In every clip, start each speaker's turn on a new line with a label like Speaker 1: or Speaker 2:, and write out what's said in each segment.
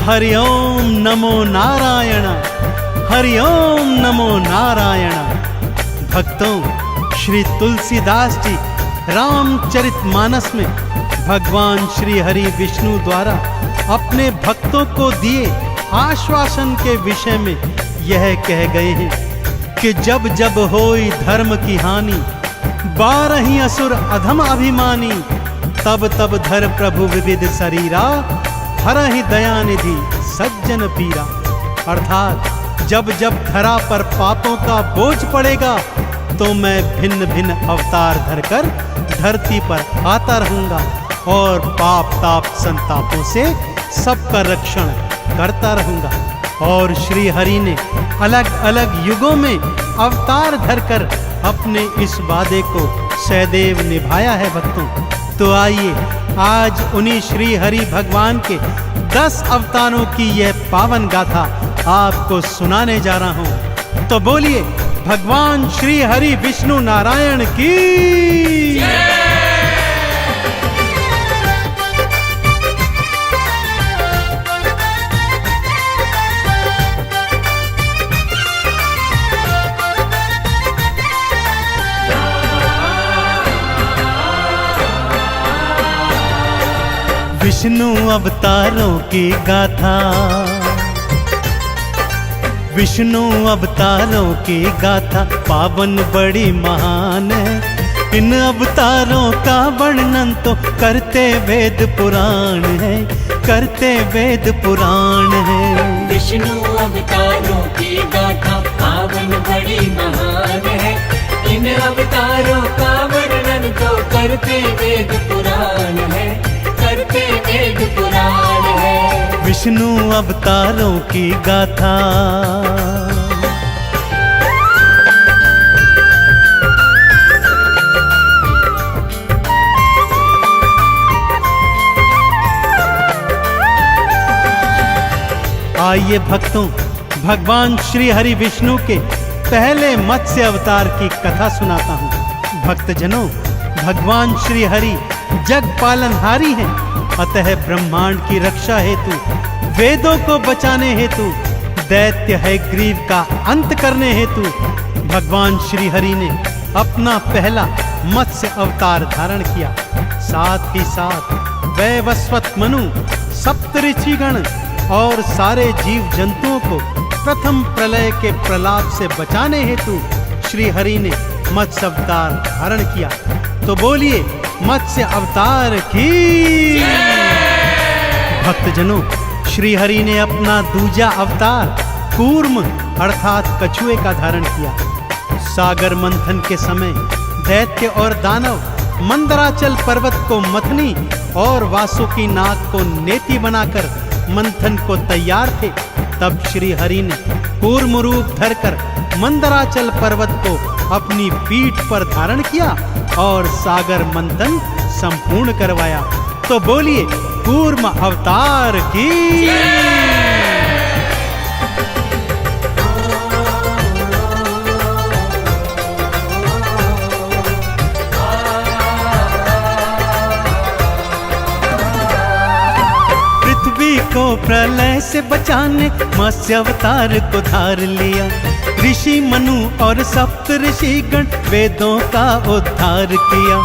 Speaker 1: हरि ओम नमो नारायण, हरि ओम नमो नारायण। भक्तों, श्री तुलसीदास जी रामचरितमानस में भगवान श्री हरि विष्णु द्वारा अपने भक्तों को दिए आश्वासन के विषय में यह कह गए हैं कि जब जब होई धर्म की हानि, बारही असुर अधम अभिमानी, तब तब धर प्रभु विविध शरीरा, हरहि दयानिधि सज्जन पीरा। अर्थात जब जब धरा पर पापों का बोझ पड़ेगा तो मैं भिन्न भिन्न अवतार धरकर धरती पर आता रहूंगा और पाप ताप संतापों से सबका रक्षण करता रहूंगा। और श्री हरि ने अलग अलग युगों में अवतार धरकर अपने इस वादे को सदैव निभाया है। भक्तों, तो आइए आज उन्हीं श्री हरि भगवान के 10 अवतारों की यह पावन गाथा आपको सुनाने जा रहा हूं। तो बोलिए भगवान श्री हरि विष्णु नारायण की। विष्णु अवतारों की गाथा, विष्णु अवतारों की गाथा पावन बड़ी महान है। इन अवतारों का वर्णन तो करते वेद पुराण है, करते वेद पुराण है।
Speaker 2: विष्णु अवतारों की गाथा पावन बड़ी महान है। इन अवतारों का वर्णन तो करते वेद पुराण है, करते वेद पुराण है।
Speaker 1: विष्णु अवतारों की गाथा। आइए भक्तों, भगवान श्री हरि विष्णु के पहले मत्स्य अवतार की कथा सुनाता हूँ। भक्तजनों, भगवान श्री हरि जग पालनहारी हैं, अतः ब्रह्मांड की रक्षा हेतु, वेदों को बचाने हेतु, दैत्य है ग्रीव का अंत करने हेतु भगवान श्री हरि ने अपना पहला मत्स्य अवतार धारण किया। साथ ही साथ वैवस्वत मनु, सप्तऋषिगण और सारे जीव जंतुओं को प्रथम प्रलय के प्रलाप से बचाने हेतु श्री हरि ने मत्स्य अवतार धारण किया। तो बोलिए मत्स्य अवतार की। भक्तजनों, श्री हरि ने अपना दूजा अवतार कूर्म अर्थात कछुए का धारण किया। सागर मंथन के समय दैत्य और दानव मंदराचल पर्वत को मथनी और वासुकी नाग को नेति बनाकर मंथन को तैयार थे। तब श्री हरि ने कूर्म रूप धरकर मंदराचल पर्वत को अपनी पीठ पर धारण किया और सागर मंथन संपूर्ण करवाया। तो बोलिए कूर्म अवतार की। पृथ्वी को प्रलय से बचाने मत्स्य अवतार को धार लिया। ऋषि मनु और सप्त ऋषिगण वेदों का उद्धार किया।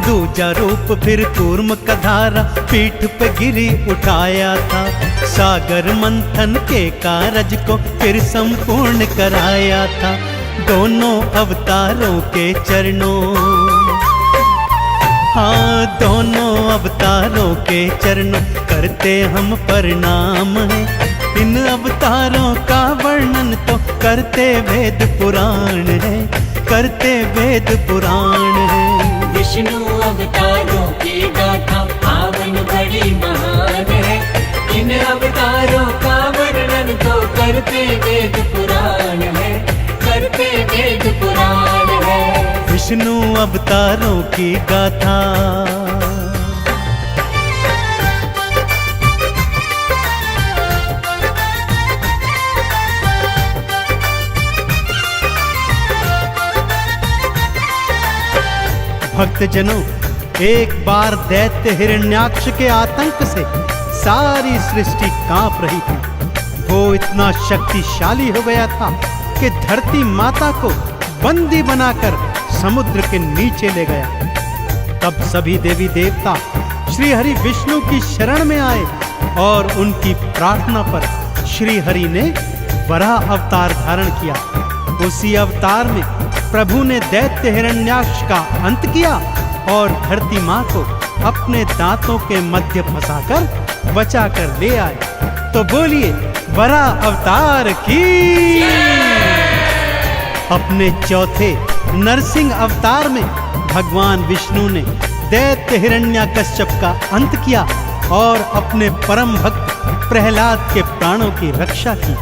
Speaker 1: दूजा रूप फिर कूर्म का धारा पीठ पे गिरी उठाया था। सागर मंथन के कारज को फिर संपूर्ण कराया था। दोनों अवतारों के चरणों, हाँ दोनों अवतारों के चरणों करते हम प्रणाम है। इन अवतारों का वर्णन तो करते वेद पुराण है, करते वेद पुराण है।
Speaker 2: विष्णु अवतारों की गाथा पावन बड़ी महान है। इन अवतारों का वर्णन तो करते वेद पुराण है, करते वेद पुराण है।
Speaker 1: विष्णु अवतारों की गाथा। भक्तजनों, एक बार दैत्य हिरण्याक्ष के आतंक से सारी सृष्टि कांप रही थी। वो इतना शक्तिशाली हो गया था कि धरती माता को बंदी बनाकर समुद्र के नीचे ले गया। तब सभी देवी देवता श्री हरि विष्णु की शरण में आए और उनकी प्रार्थना पर श्री हरि ने वराह अवतार धारण किया। उसी अवतार में प्रभु ने दैत्य हिरण्याक्ष का अंत किया और धरती माँ को अपने दांतों के मध्य फंसाकर बचाकर ले आए। तो बोलिए वराह अवतार की। अपने चौथे नरसिंह अवतार में भगवान विष्णु ने दैत्य हिरण्याकश्यप का अंत किया और अपने परम भक्त प्रहलाद के प्राणों की रक्षा की।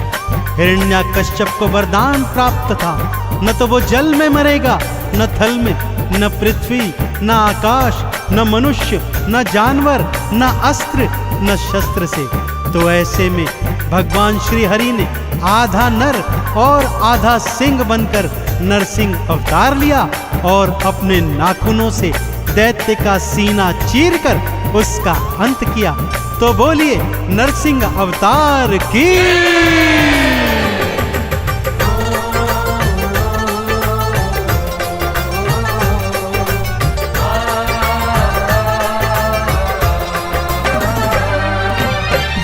Speaker 1: हिरण्याकश्यप को वरदान प्राप्त था, न तो वो जल में मरेगा, न थल में, न पृथ्वी, न आकाश, न मनुष्य, न जानवर, न अस्त्र, न शस्त्र से। तो ऐसे में भगवान श्री हरि ने आधा नर और आधा सिंह बनकर नरसिंह अवतार लिया और अपने नाखूनों से दैत्य का सीना चीरकर उसका अंत किया। तो बोलिए नरसिंह अवतार की।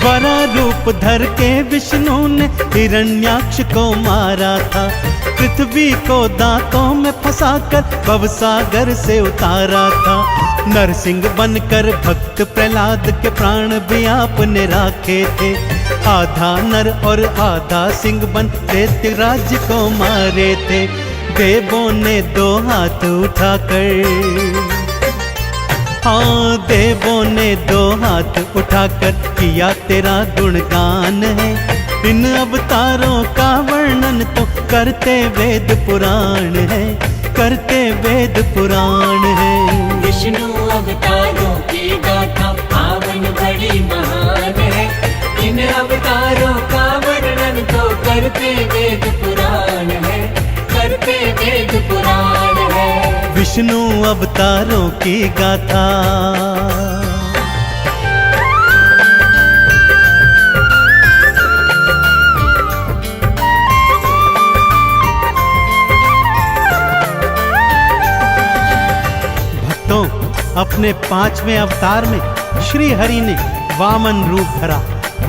Speaker 1: वरा रूप धर के विष्णु ने हिरण्याक्ष को मारा था। पृथ्वी को दांतों में फंसाकर भवसागर से उतारा था। नरसिंह बनकर भक्त प्रहलाद के प्राण भी आपने राखे थे। आधा नर और आधा सिंह बन दैत्य राज्य को मारे थे। देवों ने दो हाथ उठाकर, हाँ देवों ने दो हाथ उठाकर किया तेरा गुणगान है। इन अवतारों का वर्णन तो करते वेद पुराण है, करते वेद पुराण है।
Speaker 2: विष्णु अवतारों की गाथा पावन बड़ी महान है। इन अवतारों का वर्णन तो करते वेद पुराण है, करते वेद पुराण है।
Speaker 1: विष्णु अवतारों की गाथा। भक्तों, अपने 5वें अवतार में श्री हरि ने वामन रूप धरा।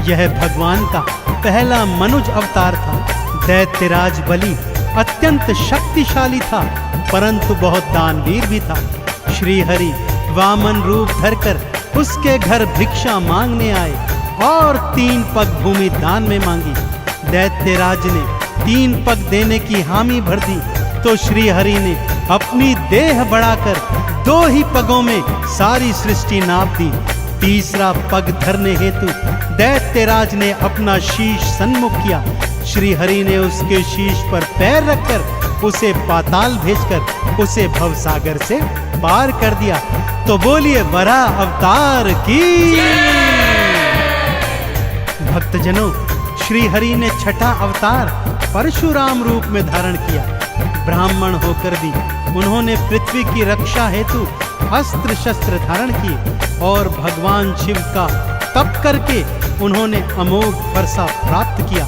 Speaker 1: यह भगवान का पहला मनुज अवतार था। दैत्यराज बलि अत्यंत शक्तिशाली था, परंतु बहुत दानवीर भी था। श्री हरि वामन रूप धरकर उसके घर भिक्षा मांगने आए और 3 पग भूमि दान में मांगी। दैत्यराज ने 3 पग देने की हामी भर दी, तो श्री हरि ने अपनी देह बढ़ाकर 2 ही पगों में सारी सृष्टि नाप दी। तीसरा पग धरने हेतु दैत्यराज ने अपना शीश सन्मुख किया। श्री हरि ने उसके शीश पर पैर रखकर उसे पाताल भेजकर उसे भवसागर से पार कर दिया। तो बोलिए वराह अवतार की। भक्तजनों, श्री हरि ने छठा अवतार परशुराम रूप में धारण किया। ब्राह्मण होकर भी उन्होंने पृथ्वी की रक्षा हेतु अस्त्र शस्त्र धारण किए और भगवान शिव का तप करके उन्होंने अमोघ फरसा प्राप्त किया।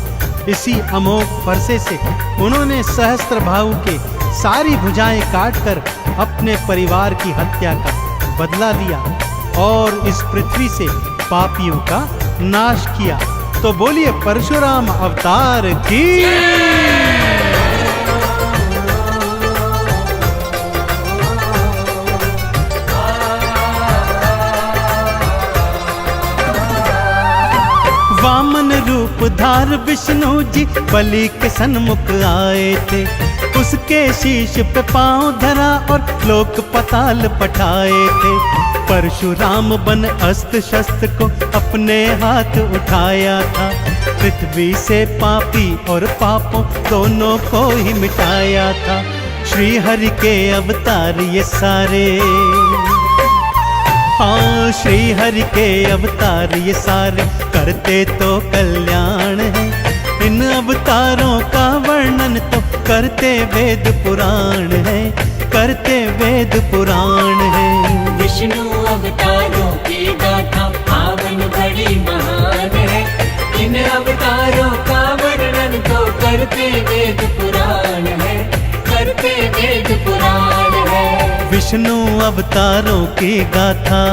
Speaker 1: इसी अमोघ फरसे से उन्होंने सहस्त्रबाहु के सारी भुजाएं काटकर अपने परिवार की हत्या का बदला लिया और इस पृथ्वी से पापियों का नाश किया। तो बोलिए परशुराम अवतार की। वामन रूप धार विष्णु जी बलि के सन्मुख आए थे। उसके शीश पे पांव धरा और लोक पताल पठाए थे। परशुराम बन अस्त्र शस्त्र को अपने हाथ उठाया था। पृथ्वी से पापी और पापों दोनों को ही मिटाया था। श्री हरि के अवतार ये सारे, हाँ श्री हरि के अवतार ये सारे करते तो कल्याण है। इन अवतारों का वर्णन तो करते वेद पुराण है, करते वेद पुराण है।
Speaker 2: विष्णु अवतारों की गाथा पावन बड़ी बड़ी महान है। इन अवतारों का वर्णन तो करते वेद पुराण है, करते वेद पुराण है।
Speaker 1: विष्णु अवतारों की गाथा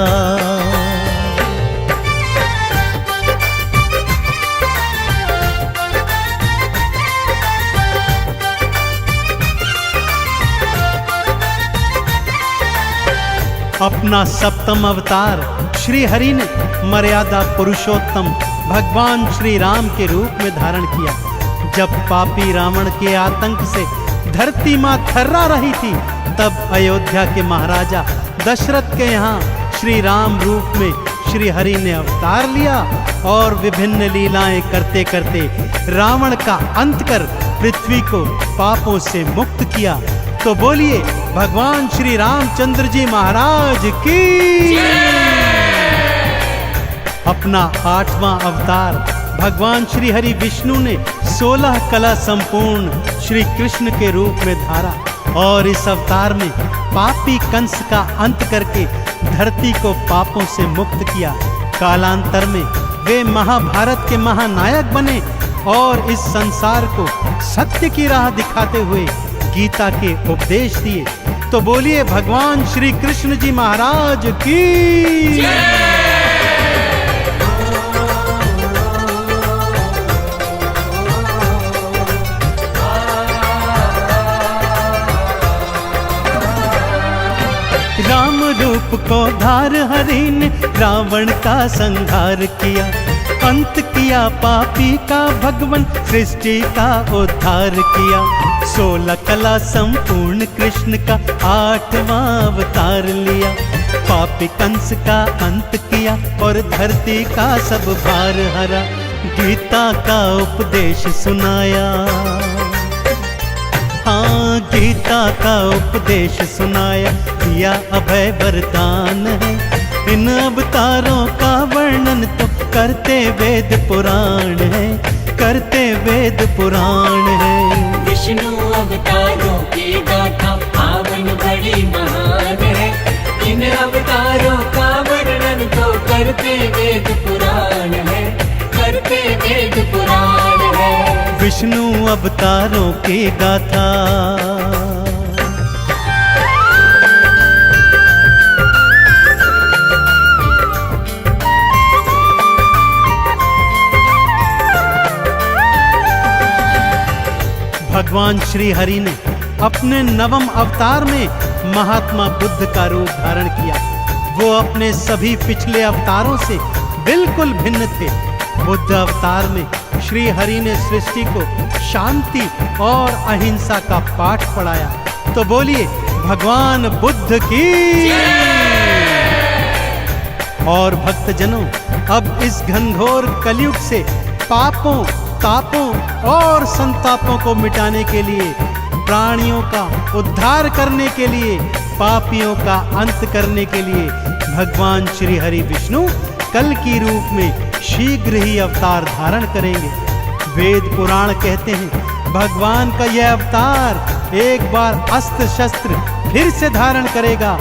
Speaker 1: अपना सप्तम अवतार श्री हरि ने मर्यादा पुरुषोत्तम भगवान श्री राम के रूप में धारण किया। जब पापी रावण के आतंक से धरती मां थर्रा रही थी, तब अयोध्या के महाराजा दशरथ के यहाँ श्री राम रूप में श्री हरि ने अवतार लिया और विभिन्न लीलाएं करते करते रावण का अंत कर पृथ्वी को पापों से मुक्त किया। तो बोलिए भगवान श्री रामचंद्र जी महाराज की। अपना 8वां अवतार भगवान श्री हरि विष्णु ने 16 कला संपूर्ण श्री कृष्ण के रूप में धारा और इस अवतार में पापी कंस का अंत करके धरती को पापों से मुक्त किया। कालांतर में वे महाभारत के महानायक बने और इस संसार को सत्य की राह दिखाते हुए गीता के उपदेश दिए। तो बोलिए भगवान श्री कृष्ण जी महाराज की। राम रूप को धार हरि ने रावण का संहार किया, अंत किया पापी का भगवन सृष्टि का उद्धार किया। 16 कला संपूर्ण कृष्ण का 8वां अवतार लिया, पापी कंस का अंत किया और धरती का सब भार हरा। गीता का उपदेश सुनाया, हाँ गीता का उपदेश सुनाया, दिया अभय वरदान है। इन अवतारों का वर्णन तो करते वेद पुराण है, करते वेद पुराण है।
Speaker 2: विष्णु अवतारों की गाथा पावन बड़ी महान है। इन अवतारों का वर्णन तो करते वेद पुराण है, करते वेद पुराण है।
Speaker 1: विष्णु अवतारों की गाथा भगवान श्री हरि ने अपने 9वें अवतार में महात्मा बुद्ध का रूप धारण किया। वो अपने सभी पिछले अवतारों से बिल्कुल भिन्न थे। बुद्ध अवतार में श्री हरि ने सृष्टि को शांति और अहिंसा का पाठ पढ़ाया। तो बोलिए भगवान बुद्ध की। और भक्तजनों, अब इस घनघोर कलयुग से पापों तापों और संतापों को मिटाने के लिए, प्राणियों का उद्धार करने के लिए, पापियों का अंत करने के लिए भगवान श्री हरि विष्णु कल की रूप में शीघ्र ही अवतार धारण करेंगे। वेद पुराण कहते हैं भगवान का यह अवतार एक बार अस्त्र शस्त्र फिर से धारण करेगा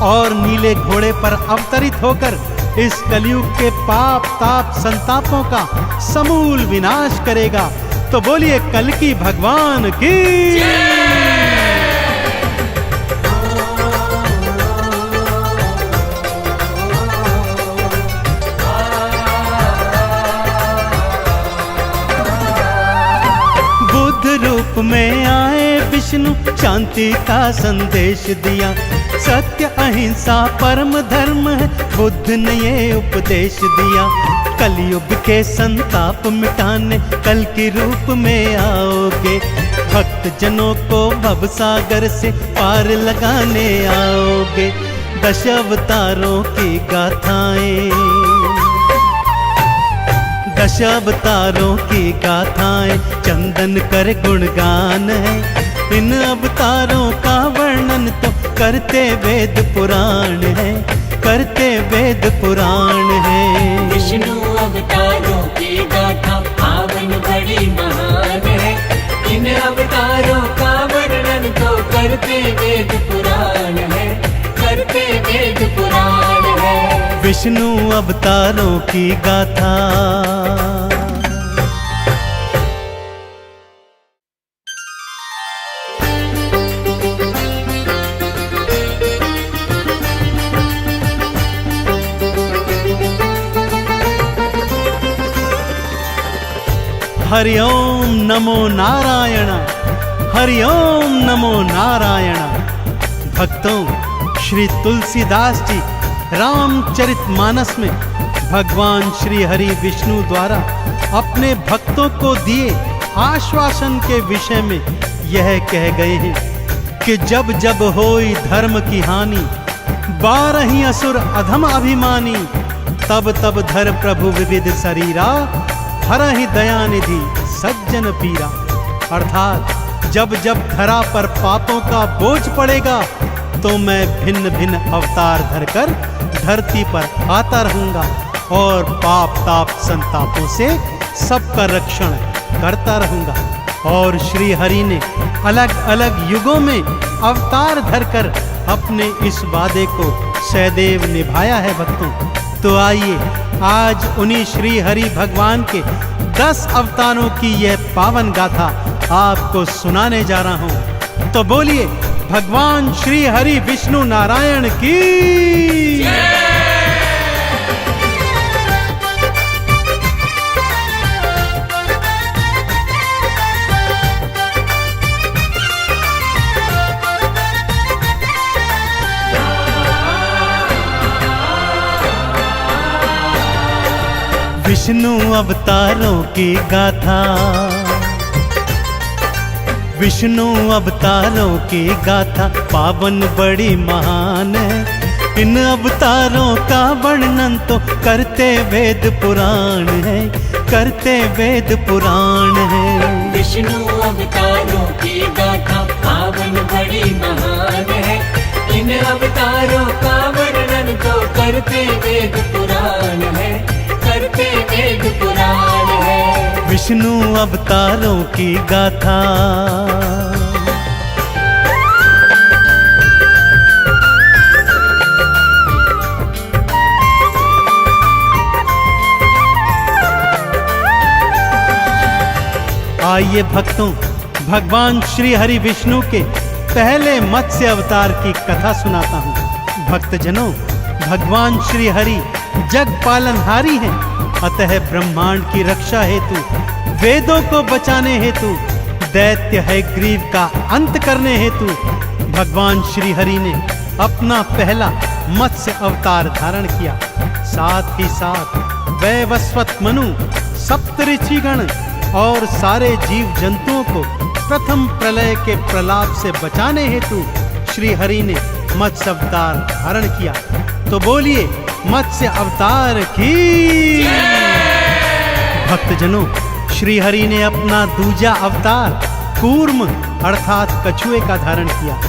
Speaker 1: और नीले घोड़े पर अवतरित होकर इस कलयुग के पाप ताप संतापों का समूल विनाश करेगा। तो बोलिए कल की भगवान की। बुद्ध रूप में आए विष्णु शांति का संदेश दिया। सत्य अहिंसा परम धर्म है, बुद्ध ने ये उपदेश दिया। कलयुग के संताप मिटाने कल के रूप में आओगे, भक्त जनों को भव सागर से पार लगाने आओगे। 10 अवतारों की गाथाएं, 10 अवतारों की गाथाएं चंदन कर गुणगान है। इन अवतारों का वर्णन तो करते वेद पुराण है, करते वेद पुराण है।
Speaker 2: विष्णु अवतारों की गाथा पावन बड़ी महान है। इन अवतारों का वर्णन तो करते वेद पुराण है, करते वेद पुराण है।
Speaker 1: विष्णु अवतारों की गाथा। हरि ओम नमो नारायण, हरि ओम नमो नारायण। भक्तों, श्री तुलसीदास जी रामचरितमानस में भगवान श्री हरि विष्णु द्वारा अपने भक्तों को दिए आश्वासन के विषय में यह कह गए हैं कि जब जब होई धर्म की हानि, 12 असुर अधम अभिमानी, तब तब धर प्रभु विविध शरीरा, हरहि दयानिधि सज्जन पीरा। अर्थात जब जब धरा पर पापों का बोझ पड़ेगा तो मैं भिन्न भिन्न अवतार धरकर धरती पर आता रहूंगा और पाप ताप संतापों से सबका रक्षण करता रहूंगा। और श्री हरि ने अलग अलग युगों में अवतार धरकर अपने इस वादे को सदैव निभाया है। भक्तों, तो आइए आज उन्हीं श्री हरि भगवान के 10 अवतारों की यह पावन गाथा आपको सुनाने जा रहा हूं। तो बोलिए भगवान श्री हरि विष्णु नारायण की। विष्णु अवतारों की गाथा, विष्णु अवतारों की गाथा पावन बड़ी महान है। इन अवतारों का वर्णन तो करते वेद पुराण है, करते वेद पुराण है।
Speaker 2: विष्णु अवतारों की गाथा पावन बड़ी महान है। इन अवतारों का वर्णन तो करते वेद पुराण है, करते वेद पुराण है।
Speaker 1: विष्णु अवतारों की गाथा। आइए भक्तों, भगवान श्री हरि विष्णु के पहले मत्स्य अवतार की कथा सुनाता हूँ। भक्तजनों, भगवान श्री हरि जग पालनहारी हैं, अतः ब्रह्मांड की रक्षा हेतु, वेदों को बचाने हेतु, दैत्य है ग्रीव का अंत करने हेतु भगवान श्री हरि ने अपना पहला मत्स्य अवतार धारण किया। साथ ही साथ वैवस्वत मनु, सप्त ऋषिगण और सारे जीव जंतुओं को प्रथम प्रलय के प्रलाप से बचाने हेतु श्री हरि ने मत्स्य अवतार धारण किया। तो बोलिए मत्स्य अवतार की। भक्तजनों, श्री हरि ने अपना दूजा अवतार कूर्म अर्थात कछुए का धारण किया।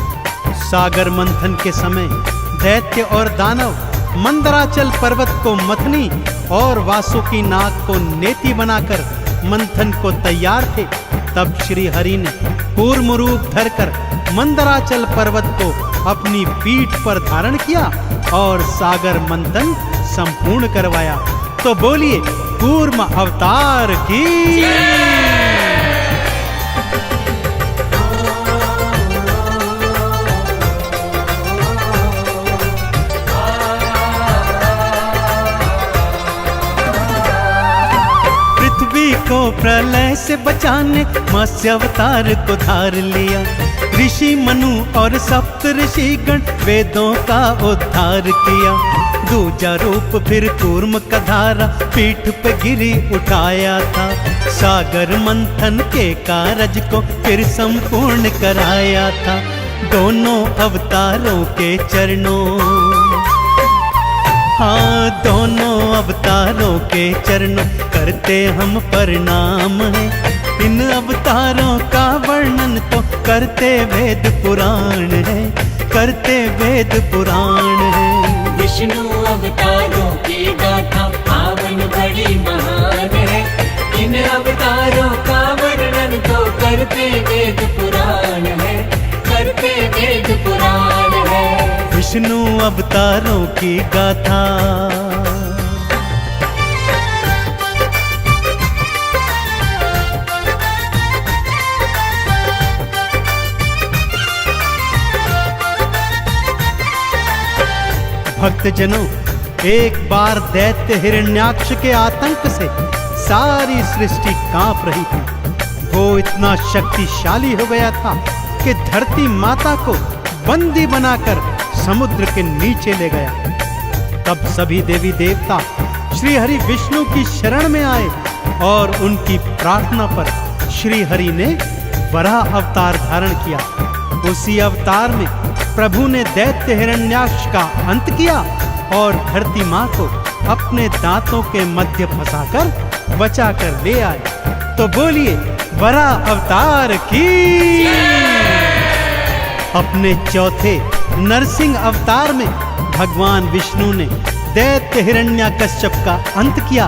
Speaker 1: सागर मंथन के समय दैत्य और दानव मंदराचल पर्वत को मथनी और वासुकी नाग को नेति बनाकर मंथन को तैयार थे। तब श्री हरि ने कूर्म रूप धरकर मंदराचल पर्वत को अपनी पीठ पर धारण किया और सागर मंथन संपूर्ण करवाया। तो बोलिए कूर्म अवतार की। पृथ्वी को प्रलय से बचाने मत्स्य अवतार को धार लिया। ऋषि मनु और सप्त ऋषिगण वेदों का उद्धार किया। दूजा रूप फिर कूर्म का धारा पीठ पे गिरी उठाया था। सागर मंथन के कारज को फिर संपूर्ण कराया था। दोनों अवतारों के चरणों, हाँ दोनों अवतारों के चरणों करते हम प्रणाम है। इन अवतारों का वर्णन तो करते वेद पुराण है, करते वेद पुराण है।
Speaker 2: विष्णु अवतारों की गाथा पावन बड़ी महान है। इन अवतारों का वर्णन तो करते वेद पुराण है, करते वेद पुराण है।
Speaker 1: विष्णु अवतारों की गाथा। भक्तजनों, एक बार दैत्य हिरण्याक्ष के आतंक से सारी सृष्टि कांप रही थी। वो इतना शक्तिशाली हो गया था कि धरती माता को बंदी बनाकर समुद्र के नीचे ले गया। तब सभी देवी देवता श्री हरि विष्णु की शरण में आए और उनकी प्रार्थना पर श्री हरि ने वराह अवतार धारण किया। उसी अवतार में प्रभु ने दैत्य हिरण्याक्ष का अंत किया और धरती माँ को अपने दांतों के मध्य फंसाकर बचाकर ले आए। तो बोलिए वराह अवतार की। अपने चौथे नरसिंह अवतार में भगवान विष्णु ने दैत्य हिरण्याकश्यप का अंत किया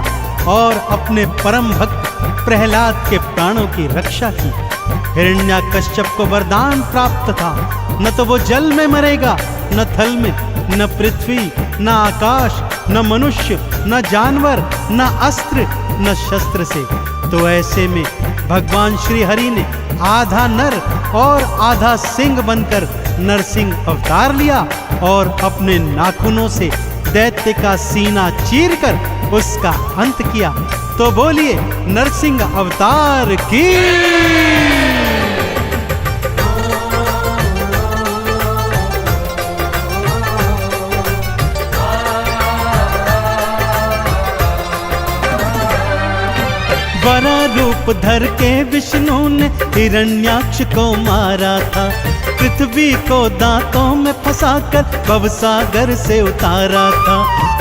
Speaker 1: और अपने परम भक्त प्रहलाद के प्राणों की रक्षा की। हिरण्याकश्यप को वरदान प्राप्त था, न तो वो जल में मरेगा, न थल में, न पृथ्वी, न आकाश, न मनुष्य, न जानवर, न अस्त्र, न शस्त्र से। तो ऐसे में भगवान श्री हरि ने आधा नर और आधा सिंह बनकर नरसिंह अवतार लिया और अपने नाखूनों से दैत्य का सीना चीरकर उसका अंत किया। तो बोलिए नरसिंह अवतार की। वरा रूप धर के विष्णु ने हिरण्याक्ष को मारा था। पृथ्वी को दांतों में फंसाकर भवसागर से उतारा था।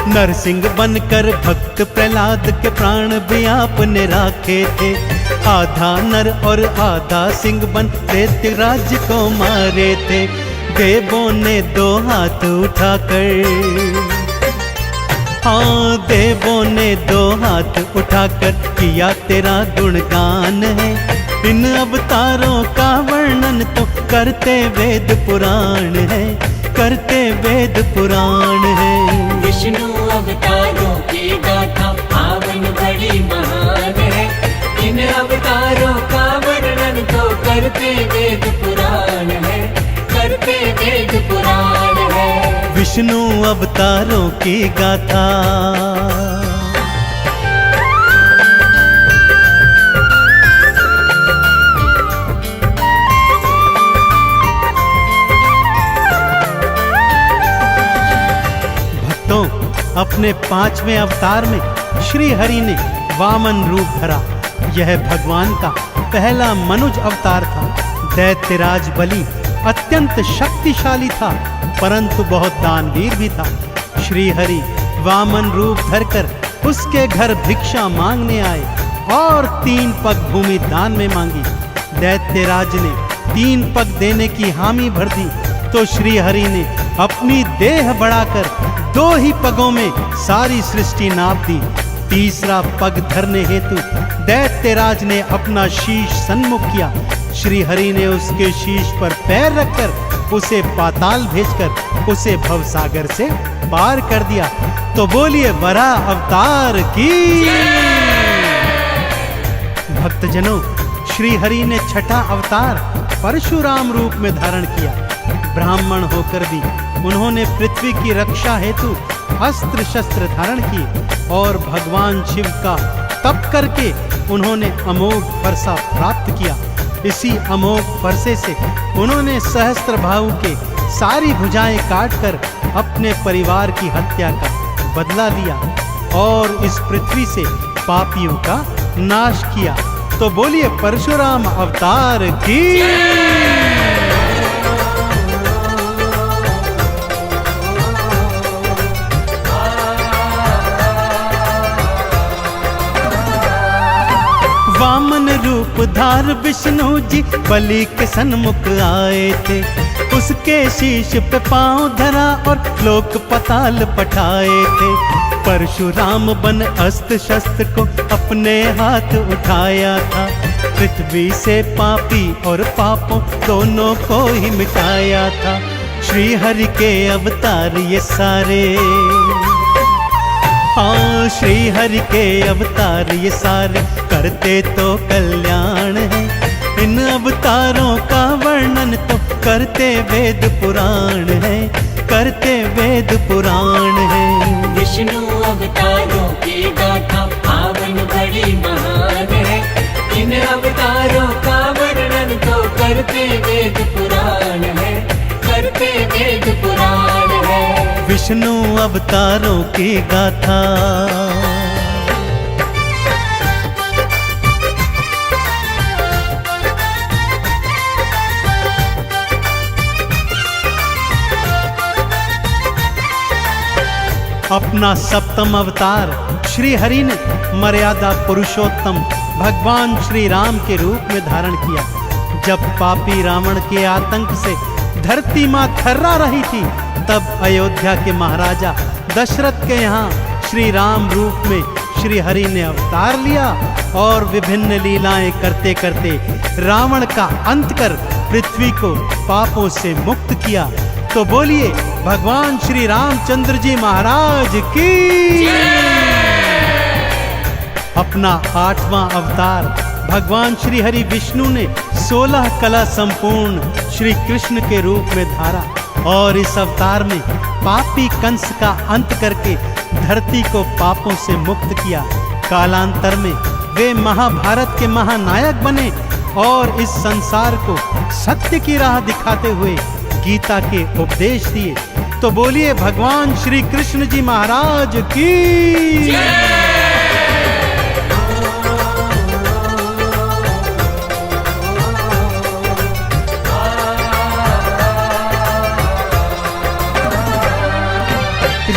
Speaker 1: नरसिंह बनकर भक्त प्रहलाद के प्राण भी आपने राखे थे। आधा नर और आधा सिंह बन दैत्य राज्य को मारे थे। देवों ने दो हाथ उठाकर, हाँ देवों ने दो हाथ उठाकर किया तेरा गुणगान है। इन अवतारों का वर्णन तो करते वेद पुराण है, करते वेद पुराण है।
Speaker 2: विष्णु अवतारों की गाथा पावन बड़ी महान है। इन अवतारों का वर्णन तो करते वेद पुराण है, करते वेद पुराण है।
Speaker 1: विष्णु अवतारों की गाथा। भक्तों, अपने 5वें अवतार में श्री हरि ने वामन रूप धरा। यह भगवान का पहला मनुज अवतार था। दैत्यराज बलि अत्यंत शक्तिशाली था, परंतु बहुत दानवीर भी था। श्री हरि वामन रूप धरकर उसके घर भिक्षा मांगने आए और 3 पग भूमि दान में मांगी। दैत्यराज ने 3 पग देने की हामी भर दी तो श्री हरि ने अपनी देह बढ़ाकर 2 ही पगों में सारी सृष्टि नाप दी। तीसरा पग धरने हेतु दैत्यराज ने अपना शीश सन्मुख किया। श्री हरि ने उसके शीश पर पैर रखकर उसे पाताल भेजकर उसे भवसागर से पार कर दिया। तो बोलिए वराह अवतार की। भक्तजनों, श्री हरि ने छठा अवतार परशुराम रूप में धारण किया। ब्राह्मण होकर भी उन्होंने पृथ्वी की रक्षा हेतु अस्त्र शस्त्र धारण किए और भगवान शिव का तप करके उन्होंने अमोघ फरसा प्राप्त किया। इसी अमोघ फरसे से उन्होंने सहस्त्रबाहु के सारी भुजाएं काटकर अपने परिवार की हत्या का बदला लिया और इस पृथ्वी से पापियों का नाश किया। तो बोलिए परशुराम अवतार की। वामन रूप धार विष्णु जी बलि के सन्मुख आए थे। उसके शीश पे पांव धरा और लोक पताल पठाए थे। परशुराम बन अस्त्र शस्त्र को अपने हाथ उठाया था। पृथ्वी से पापी और पापों दोनों को ही मिटाया था। श्री हरि के अवतार ये सारे, हाँ श्री हरि के अवतार ये सारे करते तो कल्याण है। इन अवतारों का वर्णन तो करते वेद पुराण है, करते वेद पुराण है।
Speaker 2: विष्णु अवतारों की गाथा पावन बड़ी महान है। इन अवतारों का वर्णन तो करते वेद पुराण है, करते वेद पुराण है।
Speaker 1: विष्णु अवतारों की गाथा। अपना सप्तम अवतार श्री हरि ने मर्यादा पुरुषोत्तम भगवान श्री राम के रूप में धारण किया। जब पापी रावण के आतंक से धरती मां थर्रा रही थी, तब अयोध्या के महाराजा दशरथ के यहाँ श्री राम रूप में श्री हरि ने अवतार लिया और विभिन्न लीलाएं करते करते रावण का अंत कर पृथ्वी को पापों से मुक्त किया। तो बोलिए भगवान श्री रामचंद्र जी महाराज की। अपना 8वां अवतार भगवान श्री हरि विष्णु ने 16 कला संपूर्ण श्री कृष्ण के रूप में धारा और इस अवतार में पापी कंस का अंत करके धरती को पापों से मुक्त किया। कालांतर में वे महाभारत के महानायक बने और इस संसार को सत्य की राह दिखाते हुए गीता के उपदेश दिए। तो बोलिए भगवान श्री कृष्ण जी महाराज की।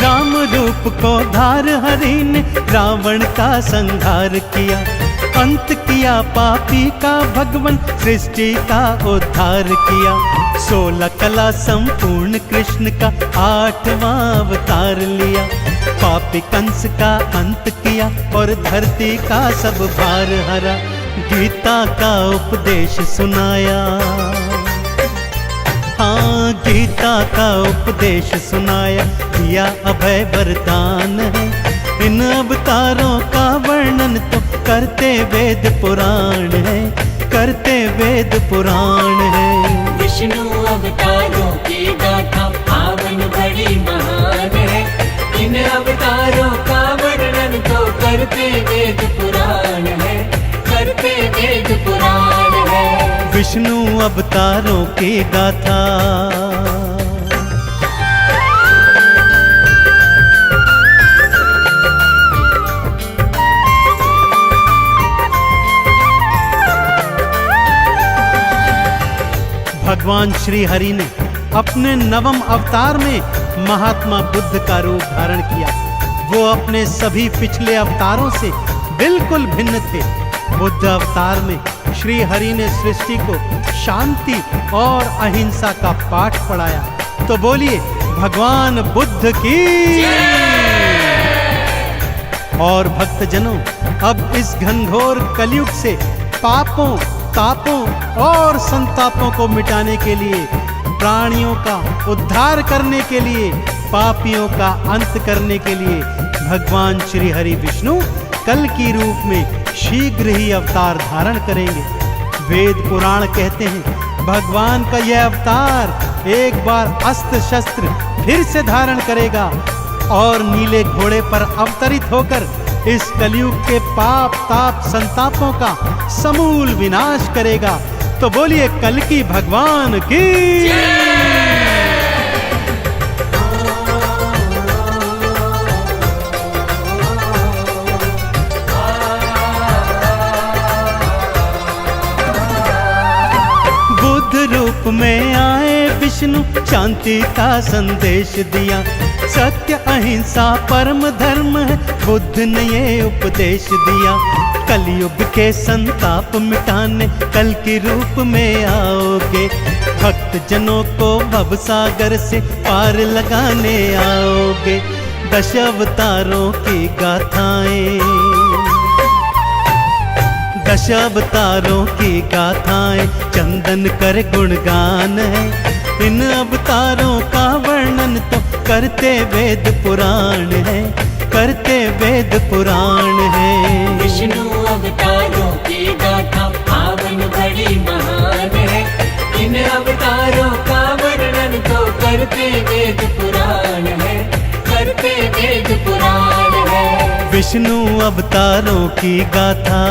Speaker 1: राम रूप को धार हरि ने रावण का संहार किया, अंत किया पापी का भगवन सृष्टि का उद्धार किया। 16 कला संपूर्ण कृष्ण का 8वां अवतार लिया, पापी कंस का अंत किया और धरती का सब भार हरा। गीता का उपदेश सुनाया, हाँ गीता का उपदेश सुनाया, दिया अभय वरदान है। इन अवतारों का वर्णन तो करते वेद पुराण है, करते वेद पुराण है।
Speaker 2: विष्णु अवतारों की गाथा पावन बड़ी महान है। इन अवतारों का वर्णन तो करते वेद पुराण है, करते वेद पुराण है।
Speaker 1: विष्णु अवतारों की गाथा। भगवान श्री हरि ने अपने 9वें अवतार में महात्मा बुद्ध का रूप धारण किया। वो अपने सभी पिछले अवतारों से बिल्कुल भिन्न थे। बुद्ध अवतार में श्री हरि ने सृष्टि को शांति और अहिंसा का पाठ पढ़ाया। तो बोलिए भगवान बुद्ध की। और भक्तजनों, अब इस घनघोर कलयुग से पापों, तापों और संतापों को मिटाने के लिए, प्राणियों का उद्धार करने के लिए, पापियों का अंत करने के लिए भगवान श्री हरि विष्णु कल की रूप में शीघ्र ही अवतार धारण करेंगे। वेद पुराण कहते हैं भगवान का यह अवतार एक बार अस्त्र शस्त्र फिर से धारण करेगा और नीले घोड़े पर अवतरित होकर इस कलयुग के पाप ताप संतापों का समूल विनाश करेगा। तो बोलिए कल्कि भगवान की। बुद्ध रूप में आए विष्णु शांति का संदेश दिया। सत्य अहिंसा परम धर्म है, बुद्ध ने ये उपदेश दिया। कलयुग के संताप मिटाने कल के रूप में आओगे, भक्त जनों को भव सागर से पार लगाने आओगे। 10 अवतारों की गाथाएं, 10 अवतारों की गाथाएं चंदन कर गुणगान है। इन अवतारों का वर्णन तो करते वेद पुराण है, करते वेद पुराण है।
Speaker 2: विष्णु अवतारों की गाथा पावन बड़ी महान है। इन अवतारों का वर्णन तो करते वेद पुराण
Speaker 1: विष्णु अवतारों की गाथा।